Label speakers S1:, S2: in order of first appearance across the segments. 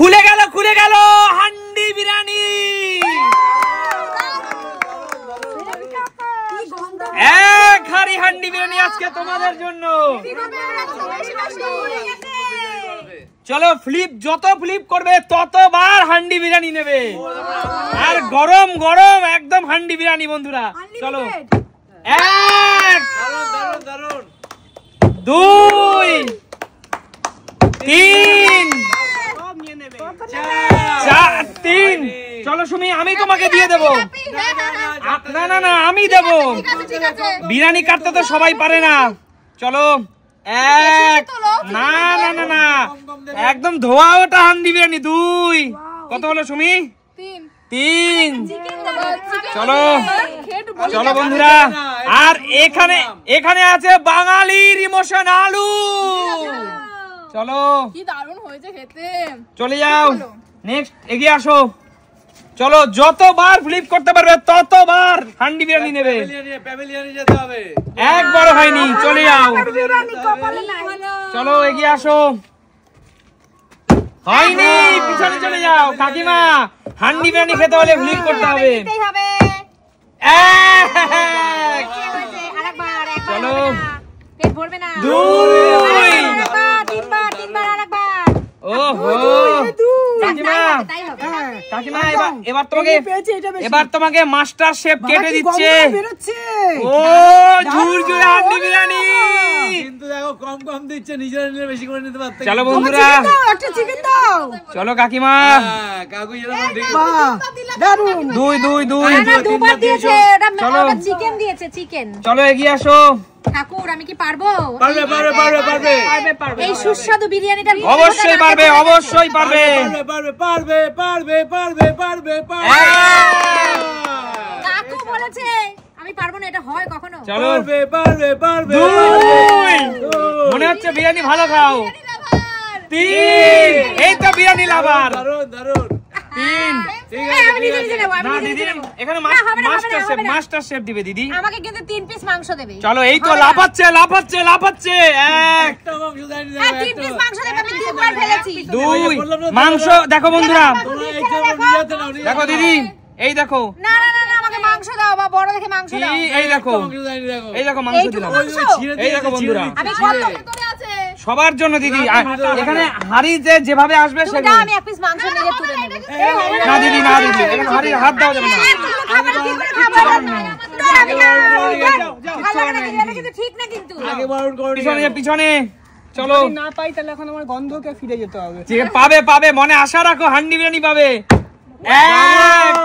S1: খুলে গেল হান্ডি বিরিয়ানি। এক হাড়ি হান্ডি বিরিয়ানি আজকে তোমাদের জন্য। চলো ফ্লিপ, যত ফ্লিপ করবে ততবার হান্ডি বিরিয়ানি নেবে। আর গরম গরম একদম হান্ডি বিরিয়ানি বন্ধুরা। চলো 1 2 3 4 3। চলো সুমি, আমি তোমাকে দিয়ে দেবো। না না না, আমি দেবো। বিরিয়ানি কাটতে তো সবাই পারে না। চলো 1 না না না না, একদম ধোয়া ওটা হান্ডি বিরিয়ানি। 2 কত হলো সুমি? 3। চলো চলো বন্ধুরা। আর এখানে আছে বাঙালির ইমোশন আলু। চলো
S2: কি দারুণ হয়েছে খেতে।
S1: চলে যাও, নেক্সট এগিয়ে আসো। চলো যতবার ফ্লিপ করতে পারবে ততবার হান্ডি বিরিয়ানি নেবে। একবার হয়নি, চলে যাও। চলো এগিয়ে আসো। হয়নি, পিছনে চলে যাও। কাকিমা, হান্ডি বিরিয়ানি খেতে হলে ফ্লিপ করতে হবে। চলো 2। ওহো কাকিমা, এবার তোমাকে মাস্টার শেফ কেটে দিচ্ছে। ও ঝুরঝুরে হান্ডি বিরিয়ানি,
S3: কিন্তু দেখো কম কম দিচ্ছে, নিজেরা নিলে বেশি করে নিতে পারতে।
S1: চলো বন্ধুরা, চলো কাকিমা।
S3: কাকু এরকম ঠিক
S1: 2
S2: চিকেন দিয়েছে, চিকেন।
S1: চলো এগিয়ে আসো।
S2: ঠাকুর, আমি কি পারবো?
S3: পারবে।
S2: এই সুস্বাদু বিরিয়ানিটা
S1: অবশ্যই পারবে, অবশ্যই পারবে।
S2: কাকু বলেছে আমি পারবো না, এটা হয় কখনো?
S1: চলো
S3: পারবে।
S1: 2 মনে হচ্ছে বিরিয়ানি ভালো খাও। 3 এই তো বিরিয়ানি লাভার।
S3: দারুন
S1: 3
S2: আমি নিজে নেব।
S1: না দিদি, এখানে মাস্টার শেফ দিবে দিদি।
S2: আমাকে কিন্তু 3 পিস মাংস দেবে।
S1: চলো এই তো লাফাচ্ছে। 1
S2: 3 পিস মাংস দেবে, আমি 3 বার ফেলেছি।
S1: 2 মাংস দেখো বন্ধুরা, দেখো দিদি, এই দেখো।
S2: না না না, আমাকে মাংস দাও, বা বড় দেখে মাংস দাও।
S1: এই দেখো, এই দেখো মাংস দিলাম। এই দেখো বন্ধুরা,
S2: আমি কত ভিতরে আছে
S1: সবার জন্য দিদি। এখানে হাড়িতে যেভাবে আসবে
S2: তুমি দাও, আমি 1 পিস মাংস নিয়ে তুলে নেব।
S1: না দিদি, না দিদি, এখানে হাড়ির হাত দাও যাবে না। পিছনে চলো।
S4: না পাই তাহলে এখন আমার গন্ধকে ফিরে যেতে হবে।
S1: পাবে, মনে আশা রাখো, হান্ডি বিরিয়ানি পাবে। 1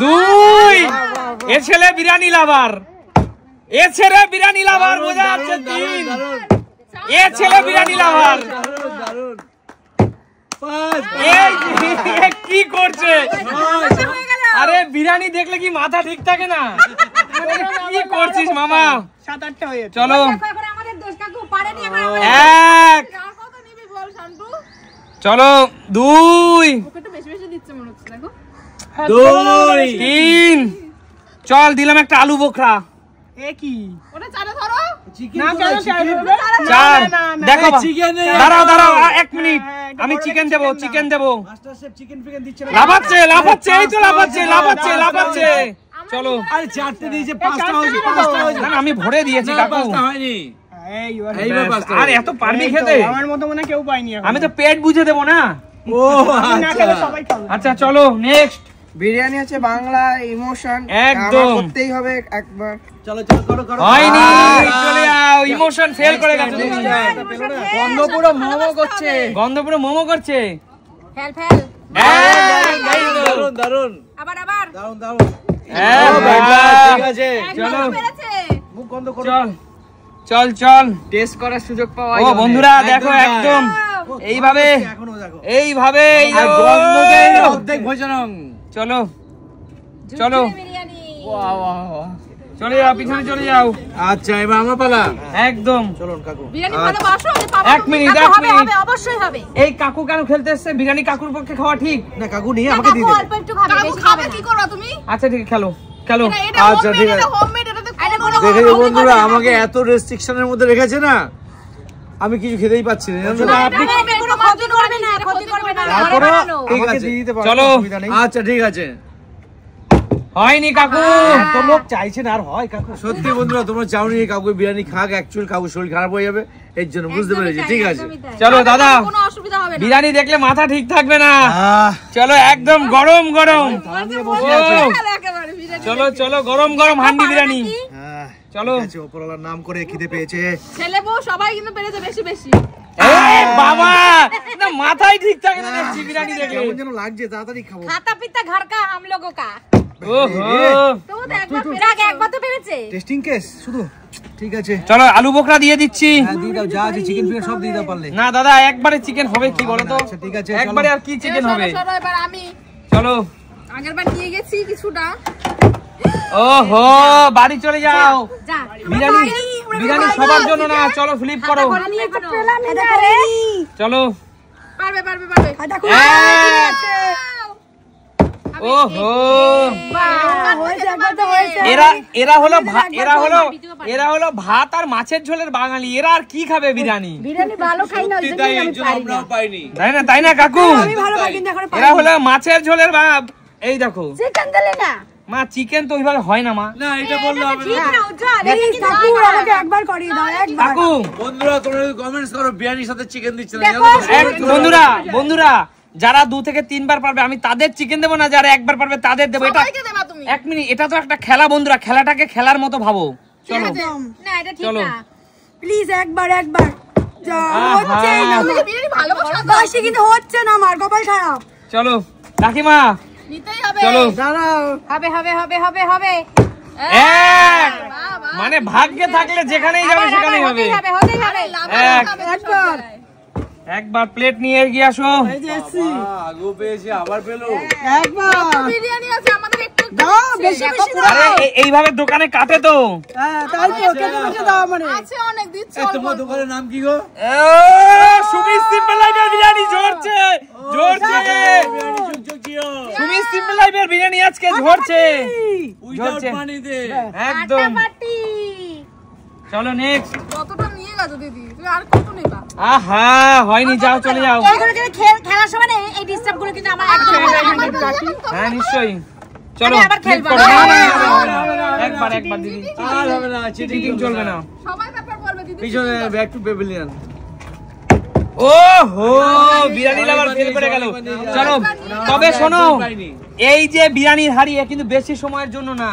S1: 2 এ ছেলে বিরিয়ানি লাভার, বোঝা যাচ্ছে। 3 এ ছেলে বিরিয়ানি লাভার। কি করছে? আরে বিরিয়ানি দেখলে কি মাথা ঠিক থাকে না? কি করছিস মামা?
S4: 7-8টা হয়ে যাচ্ছে।
S1: চলো
S2: 1
S1: চলো 2 3 চল দিলাম একটা আলু বোখরা।
S4: কি
S1: দেখো দাঁড়াও 1 মিনিট, আমি চিকেন দেবো। লাফাচ্ছে, এই তো লাফাচ্ছে। চলো
S3: আরে 4টে দিয়েছে, 5টা হয়েছে।
S1: আমি ভরে দিয়েছি কাকু।
S3: হয়নি।
S1: আর এত পারবি খেতে?
S4: আমার মতো মনে কেউ পাইনি।
S1: আমি তো পেট বুঝে দেবো না।
S3: ও
S1: আচ্ছা চলো নেক্সট।
S4: বিরিয়ানি আছে বাংলা ইমোশন,
S1: একদম
S4: করতেই হবে একবার।
S3: চলো করো।
S1: হয়নি, চলে যাও। ইমোশন ফেল করে গেছে।
S4: গন্ধ পুরো মোমো করছে।
S2: ফেল।
S3: দারুন।
S2: আবার
S3: ঠিক আছে,
S1: চলো
S3: মুখ বন্ধ করো।
S1: চল
S4: টেস্ট করার সুযোগ পাওয়া।
S1: ও বন্ধুরা দেখো, একদম এইভাবে
S3: অর্ধেক ভোজনং।
S1: চলো
S2: বিরিয়ানি।
S1: চলে যাও, পিছনে চলে যাও।
S3: আচ্ছা এবার আমার পালা।
S1: একদম
S3: চলুন কাকু।
S2: বিরিয়ানি ভালোবাসো?
S1: 1 মিনিট।
S2: হবে, অবশ্যই হবে।
S1: এই কাকু কেন খেলতে এসছে? বিরিয়ানি কাকুর পক্ষে খাওয়া ঠিক
S3: না, কাকু নিয়ে আমাকে দিয়ে দেবে।
S2: অল্প একটু খাবে, বেশি খাবে কি করো তুমি?
S1: আচ্ছা ঠিক খেলো।
S3: আচ্ছা ঠিক আছে। দেখেছো বন্ধুরা, আমাকে এত রেস্ট্রিকশনের মধ্যে রেখেছে না। আমি কিছু খেতেই পাচ্ছি না
S2: আপনি কোনো ক্ষতি করবে না, ক্ষতি করবে না।
S3: ঠিক আছে
S1: চলো।
S3: আচ্ছা ঠিক আছে
S1: হয়নি কাকু।
S3: তো লোক চাইছেন আর হয় কাকু সত্যি বন্ধুরা তোমরা চাওনি কাকু বিরিয়ানি খাক অ্যাকচুয়াল কাকু শরীর খারাপ হয়ে যাবে এর জন্য বুঝতে পেরেছি ঠিক আছে
S1: চলো দাদা,
S2: কোনো অসুবিধা হবে না।
S1: বিরিয়ানি দেখলে মাথা ঠিক থাকবে না। চলো একদম গরম গরম। চলো চলো গরম গরম হান্ডি বিরিয়ানি। চলো
S3: ওপরওয়ালার নাম করে খিদে পেয়েছে
S2: ছেলে বউ সবাই কিন্তু পেরেছে বেশি বেশি।
S1: বাবা না মাথায় ঠিক থাকে না দেখছি বিরিয়ানি দেখলে।
S3: কেমন যেন লাগছে তাড়াতাড়ি খাবো
S2: खाता पीता घर का हम लोगों का।
S1: ওহো
S2: তো একবার তো পেরেছে।
S3: টেস্টিং কেস শুধু ঠিক আছে
S1: চলো আলু বোখরা দিয়ে দিচ্ছি।
S3: হ্যাঁ দিয়ে দাও যা আছে চিকেন ফিকেন সব দিয়ে দাও পারলে
S1: না দাদা একবারে চিকেন হবে কি বলো তো?
S3: আচ্ছা ঠিক আছে
S1: একবারে আর কি চিকেন হবে?
S2: এবার আমি
S1: চলো
S2: আগেরবার নিয়ে গেছি কিছুটা।
S1: ওহো বাড়ি চলে যাও।
S2: যা
S1: বিরিয়ানি বিরিয়ানি সবার জন্য না। চলো ফ্লিপ করো। চলো
S2: পারবে পারবে পারবে।
S1: ওহো এরা হলো ভাত আর মাছের ঝোলের বাঙালি। এরা আর কি খাবে বিরিয়ানি?
S2: বিরিয়ানি ভালো খাই না,
S1: তাই না কাকু? এরা হলো মাছের ঝোলের ভাব। এই দেখো
S2: চিকেন দিলে না
S1: মা, চিকেন তো ওইভাবে হয় না মা।
S3: না এটা বললে হবে
S2: ঠিক
S3: না
S2: না উজ্জ্বল। এই কাকু আমাকে একবার করিয়ে দাও একবার।
S1: কাকু
S3: বন্ধুরা তোমরা কমেন্টস করো বিরিয়ানির সাথে চিকেন দিচ্ছে না
S1: বন্ধুরা বন্ধুরা যারা 2 থেকে 3 বার পারবে আমি তাদের চিকেন দেবো না, যারা একবার পারবে তাদের দেবো। এটা
S2: সবাইকে দেবা তুমি।
S1: 1 মিনিট, এটা তো একটা খেলা বন্ধুরা, খেলাটাকে খেলার মতো ভাবো। চলো
S2: না এটা ঠিক
S1: চলো।
S2: না। প্লিজ একবার একবার। যা হচ্ছে না। বিরিয়ানি ভালোবাসা বাসি কিন্তু হচ্ছে না, আমার কপাল খারাপ।
S1: চলো কাকিমা
S2: নিতেই হবে।
S1: চলো।
S2: হবে হবে হবে হবে হবে।
S1: এক মানে ভাগ্যে থাকলে যেখানেই যাবে সেখানেই হবে।
S2: হতেই হবে।
S1: একবার একবার প্লেট নিয়ে এগিয়ে আসো।
S3: আগেও পেয়েছি আবার পেলো
S2: বিরিয়ানি আছে আমাদের একটু দাও বেশি বেশি দাও।
S1: আরে এইভাবে দোকানে কাটে তো।
S2: তাই তো কেটে কেটে দাও আমারে। আছে অনেক দিচ্ছ।
S3: তোমার দোকানের নাম কি গো
S1: সুমি সিম্পল লাইফের বিরিয়ানি ঝরছে ঝরছে। সুমি সিম্পল লাইফের বিরিয়ানি আজকে ঝরছে ঝরছে
S3: পানিতে
S1: একদম।
S2: পার্টি
S1: চলো নেক্সট।
S2: কতটা নিয়ে গেছো দিদি? তুমি আর কত নেবা?
S1: আহা হয়নি, যাও চলে যাও।
S2: এইগুলো কিন্তু খেলার সময় না এই ডিস্টার্ব গুলো কিন্তু আমার একদম
S1: হ্যাঁ নিশ্চয়ই। চলো
S2: আবার খেলবো।
S1: flip করো। একবার একবার দিদি,
S3: আর হবে না
S1: চিটিং চলবে না।
S2: সবাই ব্যাপার বলবে দিদি।
S3: পিছনে ব্যাক টু পেভিলিয়ন
S1: ওহো বিরিয়ানি লাভার ফেল করে গেল। চলো তবে শোনো, এই যে বিরিয়ানির হাড়ি এ কিন্তু বেশি সময়ের জন্য না,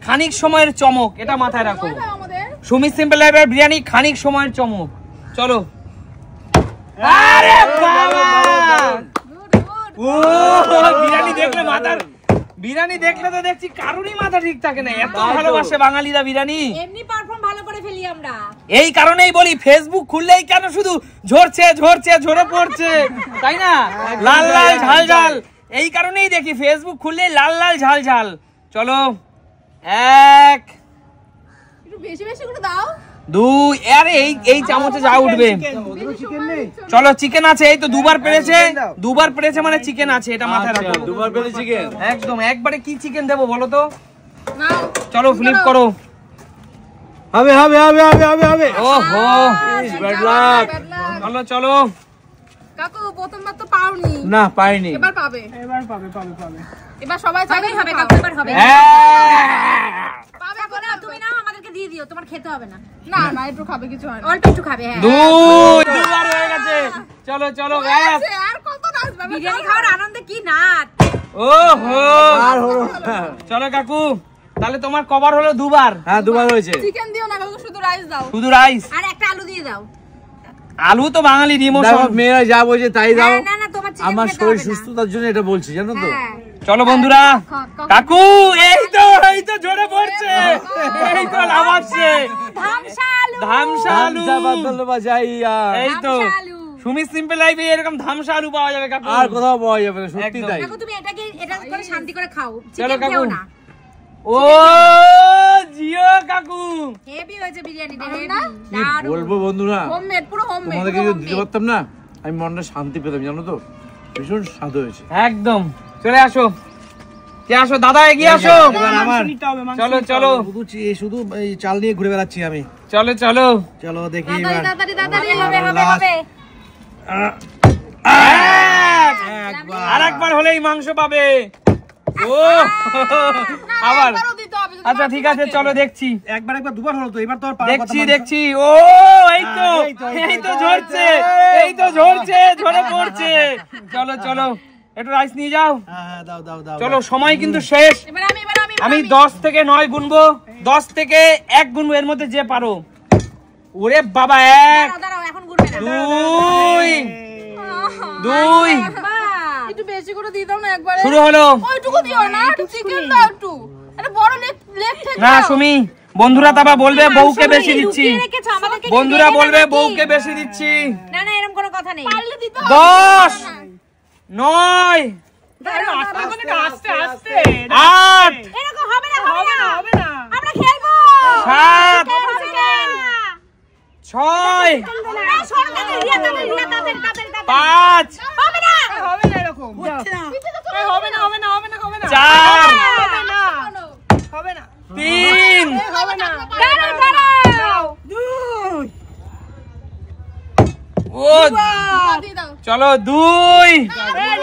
S1: খানিক সময়ের চমক, এটা মাথায় রাখো।
S2: আমাদের
S1: সুমি সিম্পল লাইফের বিরিয়ানি খানিক সময়ের চমক। চলো আরে বাবা ও বিরিয়ানি দেখলে মাথার বিরিয়ানি দেখলে তো দেখছি কারোরই মাথা ঠিক থাকে না। এত ভালোবাসে বাঙালিরা বিরিয়ানি।
S2: এমনি পারফর্ম ভালো করে ফেলি আমরা।
S1: এই কারণেই বলি ফেসবুক খুললেই কেন শুধু ঝরছে ঝরছে ঝরে পড়ছে, তাই না? লাল লাল ঝাল ঝাল, এই কারণেই দেখি ফেসবুক খুললেই লাল লাল ঝাল ঝাল। চলো 1
S2: একটু বেশি বেশি করে দাও।
S1: 2 আরে এই চামচে যা উঠবে। চলো চিকেন আছে, এই তো 2 বার পেরেছে মানে চিকেন আছে, এটা মাথায় রাখো।
S3: 2 বার পেলে চিকেন
S1: একদম। একবারে কি চিকেন দেবো বলো তো?
S2: নাও
S1: চলো ফ্লিপ করো।
S3: হবে হবে হবে হবে হবে হবে
S1: ওহো
S3: ব্যাড লাক
S1: চলো চলো।
S2: কাকু প্রথমবার তো পাওনি,
S3: না পাইনি
S2: এবার পাবে। এবার সবাই চাইলেই হবে কাকু, এবার হবে। পাবে না, তুমি নাও আমাদেরকে দিয়ে দিও, তোমার খেতে হবে না। না না একটু খাবে, কিছু হয় না, অল্প একটু খাবে। হ্যাঁ
S1: 2 বার হয়ে গেছে। চলো চলো গ্যাস।
S2: আর কত নাচবে? বিরিয়ানি খাওয়ার আনন্দে কি নাচ।
S1: ওহো
S3: আর হলো
S1: চলো কাকু, তাহলে তোমার কভার হলো 2 বার।
S3: হ্যাঁ 2 বার হয়েছে।
S2: চিকেন দিও না কাকু, শুধু রাইস দাও।
S1: শুধু রাইস
S2: আর একটা আলু দিয়ে দাও।
S1: আলু তো বাঙালির
S3: দেখো
S1: ইমোশন।
S3: মেয়েরা যা বলছে তাই দাও,
S2: না না তোমার চিকেন
S3: আমার
S2: খেতে
S3: শরীর
S2: হবে না।
S3: সুস্থতার জন্য এটা বলছি জানো তো।
S2: হ্যাঁ
S1: চলো বন্ধুরা, কাকু এই তো ঝরে পড়ছে, এই তো লাভাচ্ছে।
S2: ধামসা আলু।
S1: ধামসা আলু,
S3: বাদল বাজাইয়া
S1: এই তো
S2: ধামসা আলু।
S1: সুমি সিম্পল লাইফে এরকম ধামসা আলু পাওয়া যাবে কাকু।
S3: আর কোথাও পাওয়া যাবে না, সত্যি
S1: একদম।
S3: তাই।
S2: কাকু তুমি এটাকে এটা করে শান্তি করে খাও,
S1: চলো
S2: চিকেন
S1: কাকু।
S2: খেও না।
S1: ও জিও কাকু,
S2: হেভি হয়েছে বিরিয়ানিটা, হেভি।
S3: কি বলবো বন্ধুরা,
S2: হোমমেড, পুরো হোমমেড।
S3: তোমাদেরকে যদি দিতে পারতাম না আমি মনটা শান্তি পেতাম জানো তো, ভীষণ স্বাদ হয়েছে
S1: একদম। চলে আসো, কে আসো দাদা, এগিয়ে আসো।
S3: এবার আমার
S1: চলো চলো
S3: শুধু এই চাল নিয়ে ঘুরে বেড়াচ্ছি আমি।
S1: চলো চলো
S3: চলো দেখি
S1: আর একবার হলেই মাংস পাবে। ও আবার আচ্ছা ঠিক আছে চলো দেখছি,
S3: একবার দুবার হলো তো, এবার তো আর
S1: দেখছি ও এই তো ঝরছে, ঝরে পড়ছে। চলো চলো একটু রাইস নিয়ে যাও।
S3: দাও
S1: চলো সময় কিন্তু শেষ। আমি 10 থেকে 9 গুনবো, 10 থেকে 1 গুনবো, এর মধ্যে যে পারো। ওরে বাবা 1 2
S2: একটু বেশি করে দিয়ে দাও না একবারে।
S1: শুরু হলো।
S2: ওইটুকু দিও না, একটু চিকেন দাও একটু। আরে বড় লেগ থেকে
S1: না সুমি, বন্ধুরা তাবা বলবে বউকে বেশি দিচ্ছি, বন্ধুরা বলবে বউকে বেশি দিচ্ছি।
S2: না না এরকম কোনো কথা নেই। পারলে দিতে
S1: 10 9
S4: আস্তে আস্তে
S1: 8
S2: এরকম হবে না আমরা খেলবো
S1: 7 6 5
S2: হবে না
S4: এরকম
S2: হচ্ছে না।
S4: হবে না
S1: 4
S4: হবে না
S1: 3
S2: দাঁড়াও
S1: ও চলো 2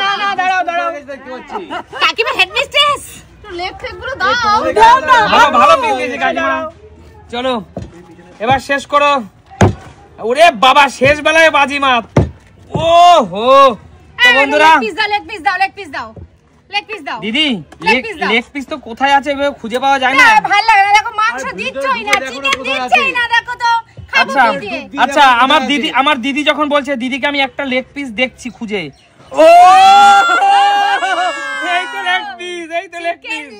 S4: না দাঁড়াও
S2: কাকিমা হেড মিস্ট্রেস তো লেগ ঠেক গুলো দাও
S1: ভালো পিক দিয়েছে কাকিমা। চলো এবার শেষ করো। ওরে বাবা শেষ বেলায় বাজিমাত। ও হো তো বন্ধুরা,
S2: লেগ পিস দাও
S1: দিদি
S2: leg piece দাও।
S1: লেগ পিস তো কোথায় আছে এভাবে খুঁজে পাওয়া যায় না।
S2: ভালো লাগে না, দেখো মাংস দিচ্ছই না, চিকেন দিচ্ছই না, দেখো তো খাবো
S1: আচ্ছা
S2: কি দিয়ে?
S1: আচ্ছা আমার দিদি যখন বলছে, দিদিকে আমি একটা লেগ পিস দেখছি খুঁজে। ও এই তো লেগ পিস,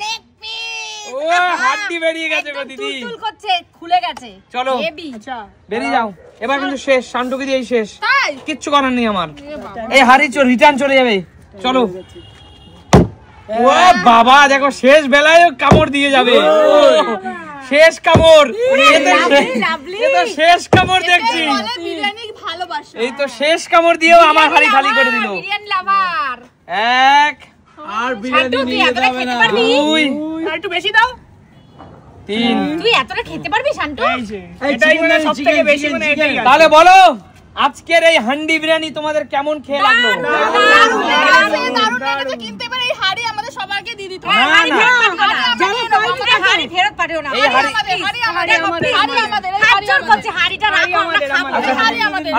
S2: লেগ পিস
S1: ও হাড্ডি বেরিয়ে গেছে গো দিদি।
S2: তুল করছে, খুলে গেছে।
S1: চলো
S2: হেভি।
S1: বেরিয়ে যাও, এবার কিন্তু শেষ, শান্টুকে দিয়েই শেষ,
S2: তাই
S1: কিচ্ছু করার নেই আমার। এই হাড়ি রিটার্ন চলে যাবে। চলো ও বাবা দেখো শেষ বেলায় কামড় দিয়ে যাবে। শেষ কামড়, এ তো শেষ কামড় দেখছি।
S2: বিরিয়ানি ভালোবাসা।
S1: এই তো শেষ কামড় দিয়েও আমার হাড়ি খালি করে দিল।
S2: বিরিয়ানি লাভার।
S1: 1
S3: আর বিরিয়ানি নিয়ে যাবে না।
S1: 2
S4: আর একটু বেশি দাও
S1: 3
S2: তুই এতটা খেতে পারবি শান্তু?
S4: এটাই মানে সবথেকে বেশি মানে এটাই আছে।
S1: তাহলে বলো আজকের এই হান্ডি বিরিয়ানি তোমাদের কেমন খেয়ে লাগলো?
S2: দারুণ লেগেছে, কিন্তু এবার এই হাড়ি আমাদের সবাইকে দিয়ে দিতে
S1: না,
S2: হবে।
S1: না।
S2: হাড়ি ফেরত পাঠিও না।
S1: এই হাড়ি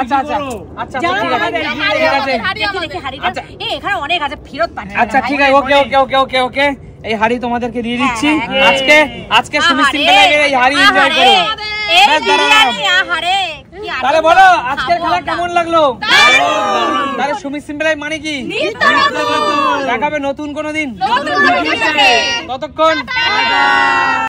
S1: আচ্ছা আচ্ছা ঠিক আছে ওকে এই হাড়ি তোমাদেরকে দিয়ে দিচ্ছি। আজকে সুমি সিম্পলের এই হাড়ি এনজয় করো। তাহলে বলো আজকের খেলা কেমন লাগলো? তাহলে সুমি সিম্পলের মানে কি দেখাবে নতুন কোনো দিন, ততক্ষণ